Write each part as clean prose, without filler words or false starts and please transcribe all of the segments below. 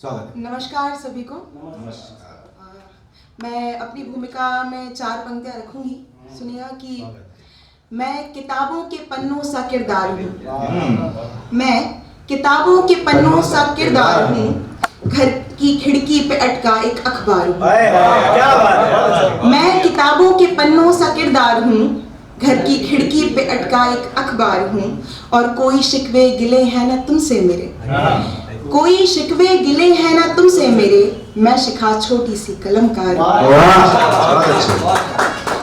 स्वागत। नमस्कार सभी को। मैं अपनी भूमिका में 4 पंक्तियां रखूंगी। सुनिएगा कि मैं किताबों के पन्नों सा किरदार हूँ। मैं किताबों के पन्नों सा किरदार हूँ। घर की खिड़की पे अटका एक अखबार हूँ। मैं किताबों के पन्नों सा किरदार हूँ। घर की खिड़की पे अटका एक अखबार हूँ। और कोई शिकवे गिले हैं ना तुमसे मेरे, कोई शिकवे गिले हैं ना तुमसे मेरे, मैं शिखा छोटी सी कलमकार।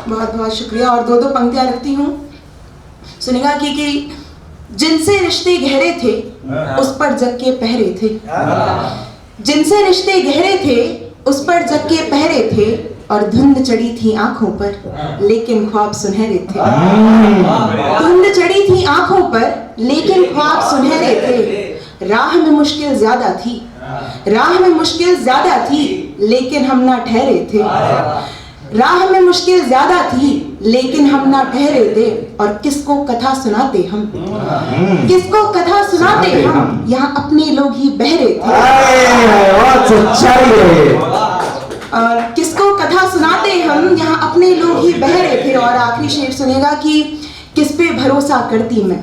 बहुत बहुत शुक्रिया। और 2 पंक्तियां रखती हूँ। सुनेगा कि जिनसे रिश्ते गहरे थे उस पर जग के पहरे थे, जिनसे रिश्ते गहरे थे उस पर जग के पहरे थे। और धुंध चढ़ी थी आंखों पर लेकिन ख्वाब सुनहरे थे। धुंध चढ़ी थी आंखों पर लेकिन ख्वाब सुनहरे थे। राह में मुश्किल ज्यादा थी, राह में मुश्किल ज्यादा थी लेकिन हम ना ठहरे थे। राह में मुश्किल ज्यादा थी लेकिन हम ना ठहरे थे। और किसको कथा सुनाते हम, किसको कथा सुनाते हम, यहाँ अपने लोग ही बहरे थे। और किसको कथा सुनाते हम, यहाँ अपने लोग ही बहरे थे। और आखिरी शेर सुनेगा कि किस पे भरोसा करती मैं,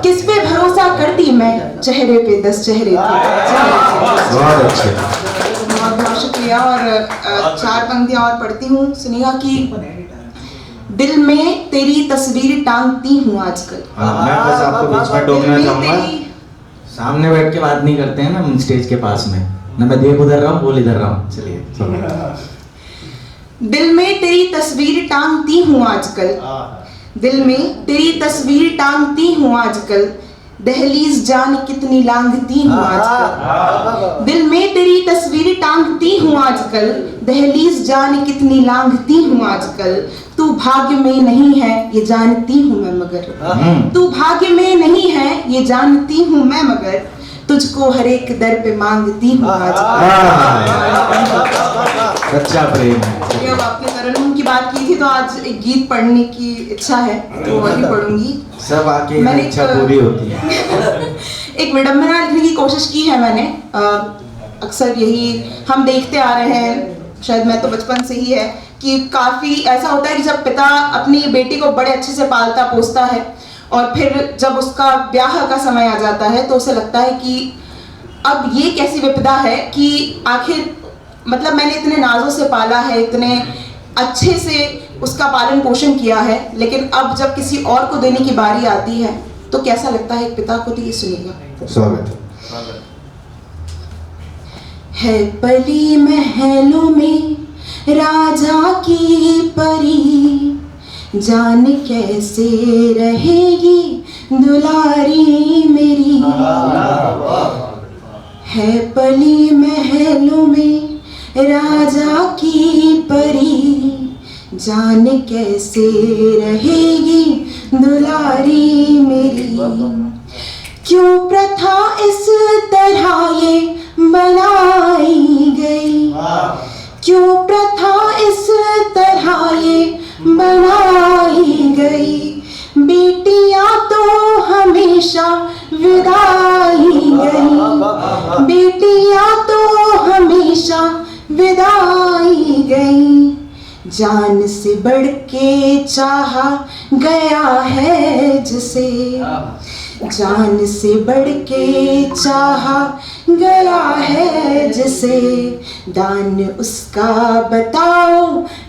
किस पे भरोसा करती मैं, चेहरे पे 10 चेहरे थे। बहुत अच्छे, बहुत बहुत शुक्रिया। और 4 पंक्तियां और पढ़ती हूँ। सुनिएगा कि दिल में तेरी तस्वीर टांगती हूँ आजकल। मैं बस आपको बीच में टोकना चाहूंगा, सामने बैठ के बात नहीं करते हैं ना स्टेज के पास में ना, मैं देख उधर रहा हूँ बोल इधर रहा हूँ। चलिए। दिल में तेरी तस्वीर टांगती हूँ आजकल, दिल में तेरी तस्वीर टांगती हूँ आजकल, दहलीज जान कितनी लांघती हूँ आजकल। दिल में तेरी तस्वीर टांगती हूँ आजकल, दहलीज जान कितनी लांघती हूँ आजकल। तू भाग्य में नहीं है ये जानती हूँ मैं मगर, तू भाग्य में नहीं है ये जानती हूँ मैं मगर, तुझको हर एक दर पे मांगती हूँ आजकल। सच्चा प्रेम है। जब आपने तरन्नुम की बात की थी तो आज एक गीत पढ़ने की इच्छा है तो वही पढ़ूंगी। सब आके इच्छा पूरी होती है। एक विडंबना लिखने की कोशिश की है मैंने। अक्सर यही हम देखते आ रहे हैं, शायद मैं तो बचपन से ही है, कि काफी ऐसा होता है कि जब पिता अपनी बेटी को बड़े अच्छे से पालता पोसता है और फिर जब उसका ब्याह का समय आ जाता है तो उसे लगता है कि अब ये कैसी विपदा है कि आखिर मतलब मैंने इतने नाजों से पाला है, इतने अच्छे से उसका पालन पोषण किया है, लेकिन अब जब किसी और को देने की बारी आती है तो कैसा लगता है एक पिता को। तो ये सुनिएगा। स्वागत है पली महलों में राजा की परी, जान कैसे रहेगी दुलारी मेरी। है पली महलों में राजा की परी, जान कैसे रहेगी दुलारी मेरी। क्यों प्रथा इस तरह ये बनाई गई, क्यों प्रथा इस तरह ये बनाई गई। बेटियां तो हमेशा विदाई गई, बेटियां तो हमेशा विदाई गई। जान से बढ़ के चाहा गया है जिसे, जान से बढ़ के चाहा गया है जिसे। दान उसका बताओ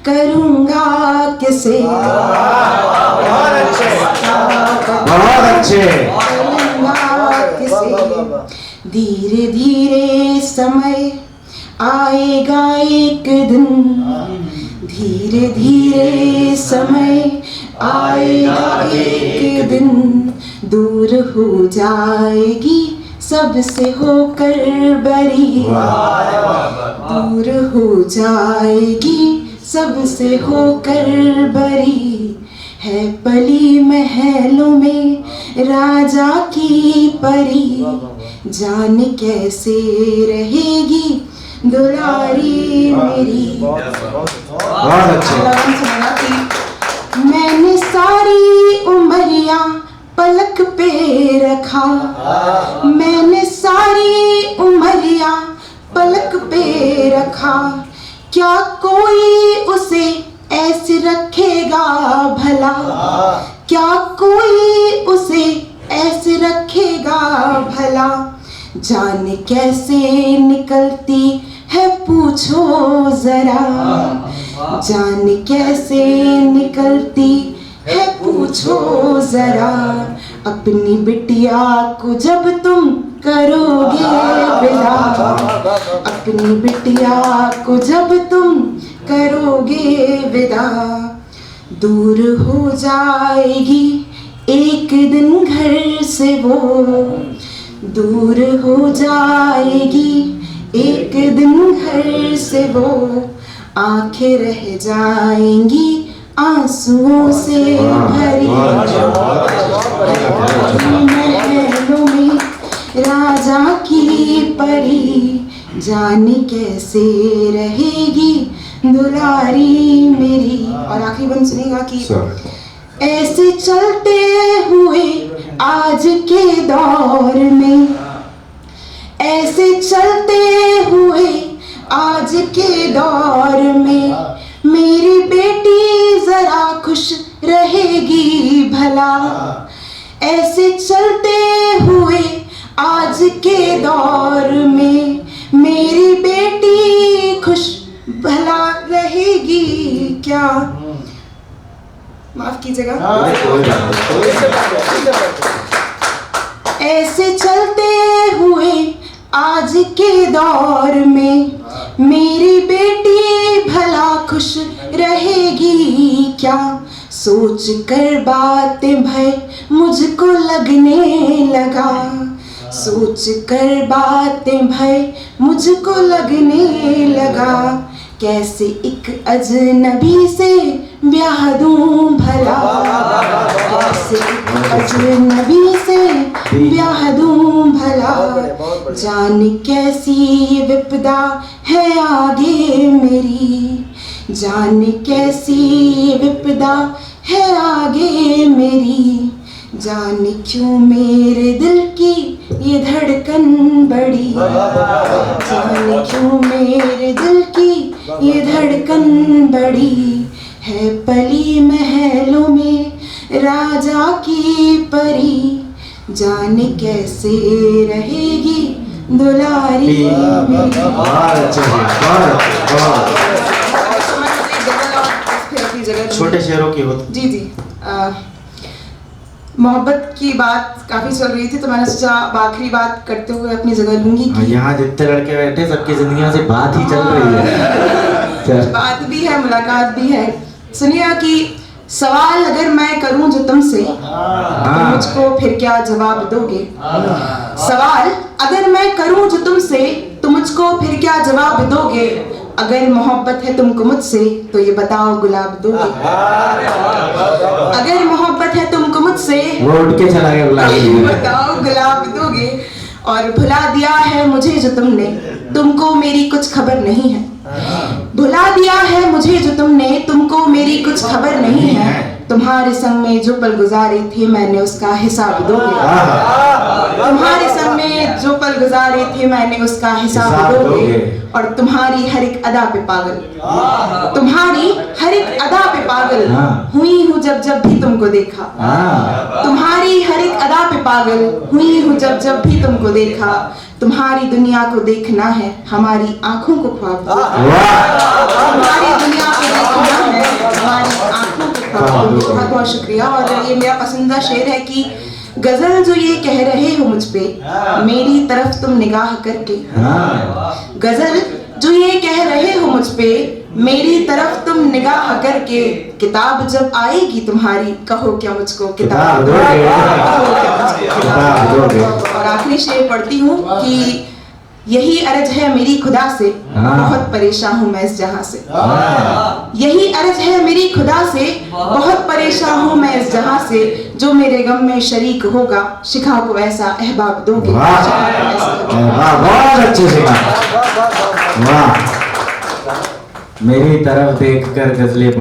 करूँगा किसे। बहुत अच्छे। करूँगा किसे। धीरे धीरे समय आएगा एक दिन, धीरे धीरे समय आएगा एक दिन। दूर हो जाएगी सबसे होकर बरी, दूर हो जाएगी सबसे होकर बरी। है पली महलों में राजा की परी, जान कैसे रहेगी दुलारी मेरी। बहुत अच्छे। मैंने सारी उमरिया पलक पे रखा, मैंने सारी उमरिया पलक पे रखा, क्या कोई उसे ऐसे रखेगा भला, क्या कोई उसे ऐसे रखेगा भला। जान कैसे निकलती है पूछो जरा, जान कैसे निकलती है पूछो जरा। अपनी बिटिया को जब तुम करोगे विदा, अपनी बिटिया को जब तुम करोगे विदा, दूर हो जाएगी एक दिन घर से वो, दूर हो जाएगी एक दिन घर से वो। आंखें रह जाएंगी आंसुओं से भरी, महलों में राजा की परी, जाने कैसे रहेगी दुलारी मेरी। और आखिरी बंद सुनेगा कि ऐसे चलते हुए आज के दौर में, ऐसे चलते हुए आज के दौर में, मेरी बेटी जरा खुश रहेगी भला। ऐसे चलते हुए आज के दौर में, मेरी बेटी खुश भला रहेगी क्या। माफ कीजिएगा। ऐसे चलते हुए आज के दौर में, मेरी बेटी भला खुश रहेगी क्या। सोच कर बातें भय मुझको लगने लगा, सोच कर बातें भय मुझको लगने लगा। कैसे एक अजनबी से ब्याह दूं भला, कैसे एक अजनबी से ब्याह दूं भला। जान कैसी ये विपदा है आगे मेरी, जान कैसी ये विपदा है आगे मेरी। जाने क्यों मेरे दिल की ये धड़कन बड़ी, जाने क्यों मेरे दिल की ये धड़कन बड़ी। है पली महलों में राजा की परी, जाने कैसे रहेगी दुलारी मेरी। छोटे शेरों की होती। जी जी, मोहब्बत की बात काफी चल रही थी तो मैंने सोचा आखिरी बात करते हुए अपनी जगह लूंगी कि यहाँ जितने लड़के बैठे सबकी जिंदगियों से बात ही चल रही है। बात भी है, मुलाकात भी है। सुनिए कि सवाल अगर मैं करूं जो तुमसे तो मुझको फिर क्या जवाब दोगे। सवाल अगर मैं करूं जो तुमसे तो मुझको फिर क्या जवाब दोगे। अगर मोहब्बत है तुमको मुझसे तो ये बताओ गुलाब दोगे। अगर मोहब्बत है तुमको मुझसे वो उठ के चला गया गुलाब, बताओ गुलाब दोगे। और भुला दिया है मुझे जो तुमने, तुमको मेरी कुछ खबर नहीं है। भुला दिया है मुझे जो तुमने, तुमको मेरी कुछ खबर नहीं है। तुम्हारे संग में जो पल गुजारे थे मैंने उसका हिसाब दोगे। तुम्हारे संग में जो पल गुजारे थे मैंने उसका हिसाब दोगे। और तुम्हारी हर एक अदा पे पागल, तुम्हारी हर एक अदा पे पागल हुई हूँ जब जब भी तुमको देखा। तुम्हारी हर एक अदा पे पागल हुई हूँ जब जब भी तुमको देखा। तुम्हारी दुनिया को देखना है हमारी आंखों को ख्वाब दो। तुम्हारी दुनिया को देखना है हमारी आंखों को ख्वाब दो। बहुत बहुत शुक्रिया। और ये मेरा पसंदीदा शेर है कि गजल जो ये कह रहे हो मुझ पे मेरी तरफ तुम निगाह करके। गजल जो ये कह रहे हो मुझ पे मेरी तरफ तुम निगाह करके। किताब जब आएगी तुम्हारी कहो क्या मुझको किताब दोगे। और आखिरी शेर पढ़ती हूँ कि यही अर्ज है मेरी खुदा से, बहुत परेशान हूँ मैं इस जहां से। यही अर्ज है मेरी खुदा से, बहुत परेशान हूँ मैं इस जहां से। जो मेरे गम में शरीक होगा शिखा को ऐसा अहबाब दोगे। बहुत अच्छे से वाह, मेरी तरफ देखकर गजलें